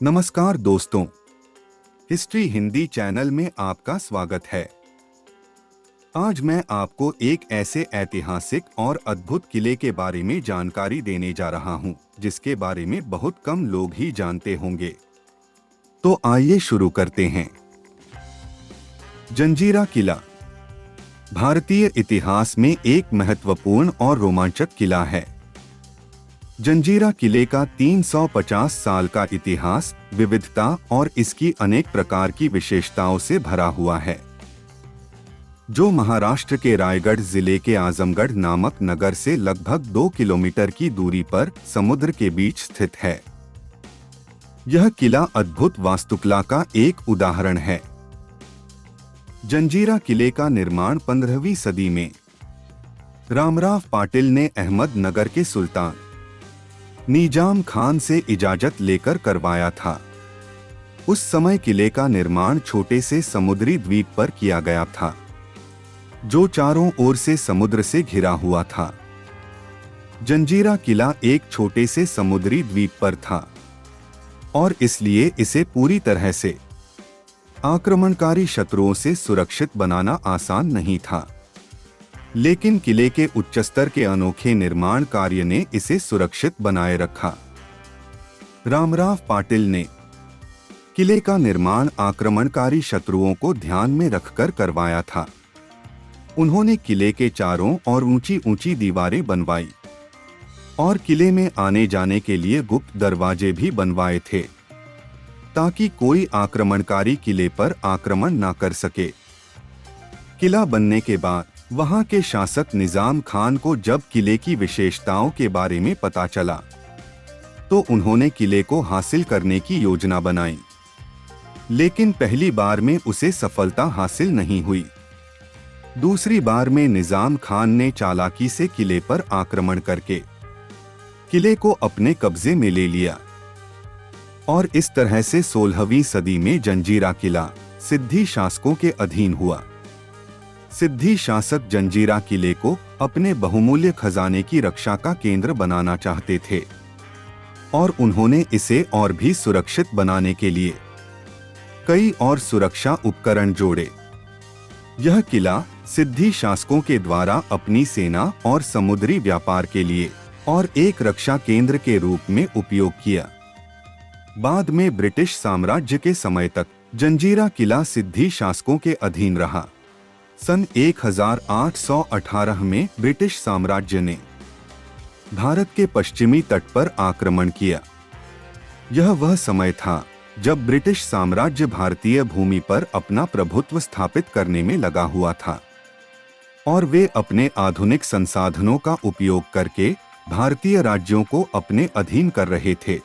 नमस्कार दोस्तों, history Hindi channel में आपका स्वागत है। आज मैं आपको एक ऐसे ऐतिहासिक और अद्भुत किले के बारे में जानकारी देने जा रहा हूं, जिसके बारे में बहुत कम लोग ही जानते होंगे। तो आइए शुरू करते हैं। जंजीरा किला भारतीय इतिहास में एक महत्वपूर्ण और रोमांचक किला है। जंजीरा किले का 350 साल का इतिहास, विविधता और इसकी अनेक प्रकार की विशेषताओं से भरा हुआ है, जो महाराष्ट्र के रायगढ़ जिले के आजमगढ़ नामक नगर से लगभग 2 किलोमीटर की दूरी पर समुद्र के बीच स्थित है। यह किला अद्भुत वास्तुकला का एक उदाहरण है। जंजीरा किले का निर्माण 15वीं सदी में रामराव पाटिल ने अहमदनगर के सुल्तान निजाम खान से इजाजत लेकर करवाया था। उस समय किले का निर्माण छोटे से समुद्री द्वीप पर किया गया था, जो चारों ओर से समुद्र से घिरा हुआ था। जंजीरा किला एक छोटे से समुद्री द्वीप पर था और इसलिए इसे पूरी तरह से आक्रमणकारी शत्रुओं से सुरक्षित बनाना आसान नहीं था। लेकिन किले के उच्च स्तर के अनोखे निर्माण कार्य ने इसे सुरक्षित बनाए रखा। रामराव पाटिल ने किले का निर्माण आक्रमणकारी शत्रुओं को ध्यान में रखकर करवाया था। उन्होंने किले के चारों ओर ऊंची ऊंची दीवारें बनवाई और किले में आने जाने के लिए गुप्त दरवाजे भी बनवाए थे, ताकि कोई आक्रमणकारी किले पर आक्रमण न कर सके। किला बनने के बाद वहां के शासक निजाम खान को जब किले की विशेषताओं के बारे में पता चला, तो उन्होंने किले को हासिल करने की योजना बनाई। लेकिन पहली बार में उसे सफलता हासिल नहीं हुई। दूसरी बार में निजाम खान ने चालाकी से किले पर आक्रमण करके किले को अपने कब्जे में ले लिया और इस तरह से 16वीं सदी में जंजीरा किला सिद्दी शासकों के अधीन हुआ। सिद्दी शासक जंजीरा किले को अपने बहुमूल्य खजाने की रक्षा का केंद्र बनाना चाहते थे और उन्होंने इसे और भी सुरक्षित बनाने के लिए कई और सुरक्षा उपकरण जोड़े। यह किला सिद्दी शासकों के द्वारा अपनी सेना और समुद्री व्यापार के लिए और एक रक्षा केंद्र के रूप में उपयोग किया। बाद में ब्रिटिश साम्राज्य के समय तक जंजीरा किला सिद्दी शासकों के अधीन रहा। सन 1818 में ब्रिटिश साम्राज्य ने भारत के पश्चिमी तट पर आक्रमण किया। यह वह समय था जब ब्रिटिश साम्राज्य भारतीय भूमि पर अपना प्रभुत्व स्थापित करने में लगा हुआ था और वे अपने आधुनिक संसाधनों का उपयोग करके भारतीय राज्यों को अपने अधीन कर रहे थे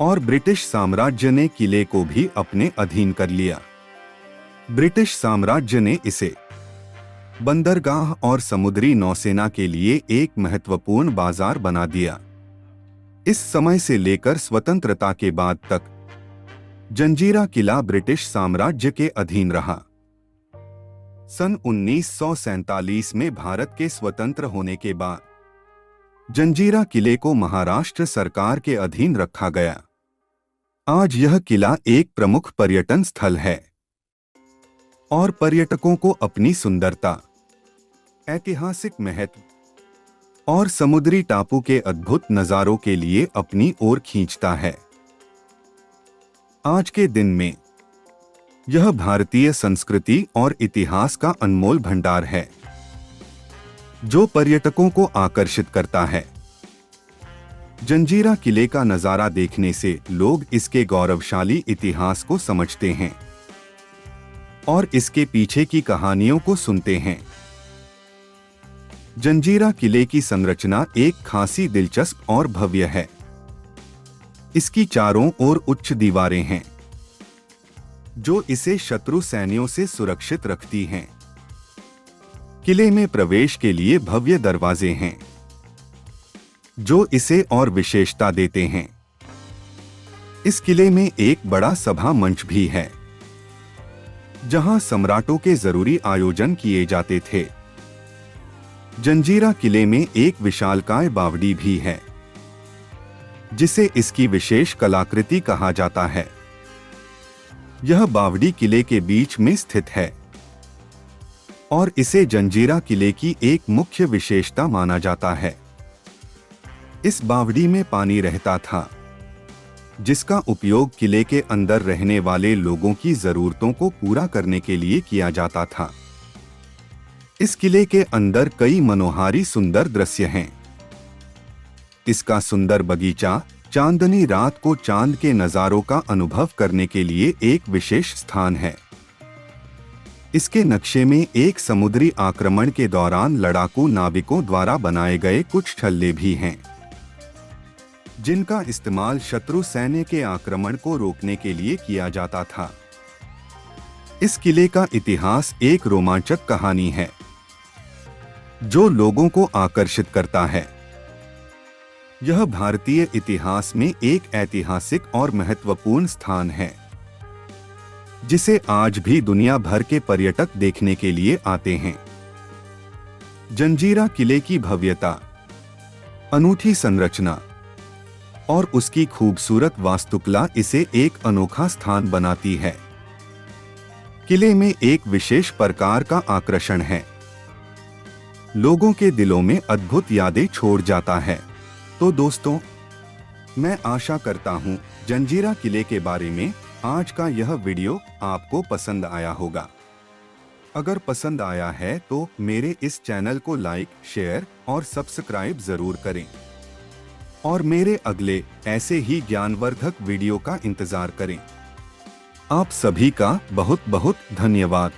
और ब्रिटिश साम्राज्य ने किले को भी अपने अधीन कर लिया। ब्रिटिश साम्राज्य ने इसे बंदरगाह और समुद्री नौसेना के लिए एक महत्वपूर्ण बाजार बना दिया। इस समय से लेकर स्वतंत्रता के बाद तक जंजीरा किला ब्रिटिश साम्राज्य के अधीन रहा। सन 1947 में भारत के स्वतंत्र होने के बाद जंजीरा किले को महाराष्ट्र सरकार के अधीन रखा गया। आज यह किला एक प्रमुख पर्यटन स्थल है और पर्यटकों को अपनी सुंदरता, ऐतिहासिक महत्व और समुद्री टापू के अद्भुत नजारों के लिए अपनी ओर खींचता है। आज के दिन में यह भारतीय संस्कृति और इतिहास का अनमोल भंडार है, जो पर्यटकों को आकर्षित करता है। जंजीरा किले का नजारा देखने से लोग इसके गौरवशाली इतिहास को समझते हैं और इसके पीछे की कहानियों को सुनते हैं। जंजीरा किले की संरचना एक खासी दिलचस्प और भव्य है। इसकी चारों ओर उच्च दीवारें हैं, जो इसे शत्रु सैनियों से सुरक्षित रखती हैं। किले में प्रवेश के लिए भव्य दरवाजे हैं, जो इसे और विशेषता देते हैं। इस किले में एक बड़ा सभा मंच भी है, जहां सम्राटों के जरूरी आयोजन किए जाते थे। जंजीरा किले में एक विशालकाय बावड़ी भी है, जिसे इसकी विशेष कलाकृति कहा जाता है। यह बावड़ी किले के बीच में स्थित है और इसे जंजीरा किले की एक मुख्य विशेषता माना जाता है। इस बावड़ी में पानी रहता था, जिसका उपयोग किले के अंदर रहने वाले लोगों की जरूरतों को पूरा करने के लिए किया जाता था। इस किले के अंदर कई मनोहारी सुंदर दृश्य हैं। इसका सुंदर बगीचा चांदनी रात को चांद के नजारों का अनुभव करने के लिए एक विशेष स्थान है। इसके नक्शे में एक समुद्री आक्रमण के दौरान लड़ाकू नाविकों द्वारा बनाए गए कुछ छल्ले भी हैं, जिनका इस्तेमाल शत्रु सैन्य के आक्रमण को रोकने के लिए किया जाता था। इस किले का इतिहास एक रोमांचक कहानी है जो लोगों को आकर्षित करता है। यह भारतीय इतिहास में एक ऐतिहासिक और महत्वपूर्ण स्थान है, जिसे आज भी दुनिया भर के पर्यटक देखने के लिए आते हैं। जंजीरा किले की भव्यता, अनूठी संरचना और उसकी खूबसूरत वास्तुकला इसे एक अनोखा स्थान बनाती है। किले में एक विशेष प्रकार का आकर्षण है, लोगों के दिलों में अद्भुत यादें छोड़ जाता है। तो दोस्तों, मैं आशा करता हूं जंजीरा किले के बारे में आज का यह वीडियो आपको पसंद आया होगा। अगर पसंद आया है तो मेरे इस चैनल को लाइक, शेयर और सब्सक्राइब जरूर करें और मेरे अगले ऐसे ही ज्ञानवर्धक वीडियो का इंतजार करें। आप सभी का बहुत बहुत धन्यवाद।